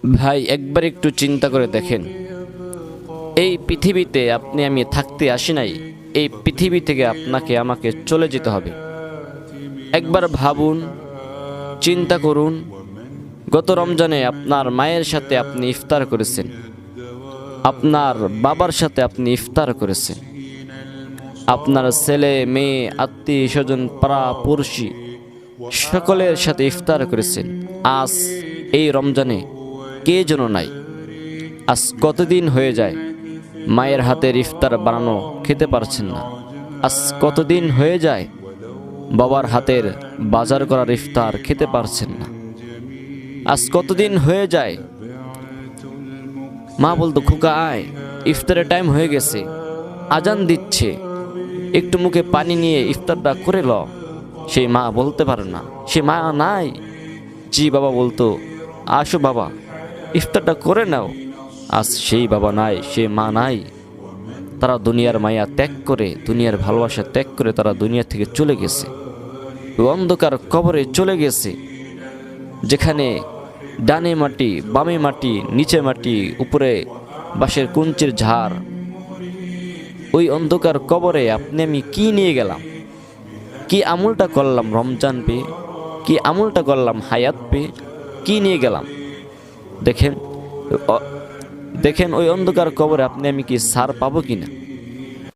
ভাই একবার একটু চিন্তা করে দেখেন, এই পৃথিবীতে আপনি আমি থাকতে আসি নাই, এই পৃথিবী থেকে আপনাকে আমাকে চলে যেতে হবে। একবার ভাবুন, চিন্তা করুন, গত রমজানে আপনার মায়ের সাথে আপনি ইফতার করেছেন, আপনার বাবার সাথে আপনি ইফতার করেছেন, আপনার ছেলে মেয়ে আত্মীয় স্বজন পাড়া পড়শি সকলের সাথে ইফতার করেছেন। আজ এই রমজানে কে যেন নাই। আজ কতদিন হয়ে যায় মায়ের হাতের ইফতার বানানো খেতে পারছেন না। আজ কতদিন হয়ে যায় বাবার হাতের বাজার করার ইফতার খেতে পারছেন না। আজ কতদিন হয়ে যায় মা বলতো, খোকা আয়, ইফতারের টাইম হয়ে গেছে, আজান দিচ্ছে, একটু মুখে পানি নিয়ে ইফতারটা করে ল। সেই মা বলতে পারে না, সে মা নাই। জি বাবা বলতো, আসো বাবা, ইফতারটা করে নাও। আজ সেই বাবা নাই, সে মা নাই। তারা দুনিয়ার মায়া ত্যাগ করে, দুনিয়ার ভালোবাসা ত্যাগ করে তারা দুনিয়া থেকে চলে গেছে, অন্ধকার কবরে চলে গেছে, যেখানে ডানে মাটি, বামে মাটি, নিচে মাটি, উপরে বাঁশের কুঞ্চির ঝাড়। ওই অন্ধকার কবরে আপনি আমি কি নিয়ে গেলাম? কি আমলটা করলাম রমজান পেয়ে? কি আমলটা করলাম হায়াত পেয়ে? কি নিয়ে গেলাম? দেখেন, দেখেন ওই অন্ধকার কবরে আপনি আমি কি সার পাবো কিনা?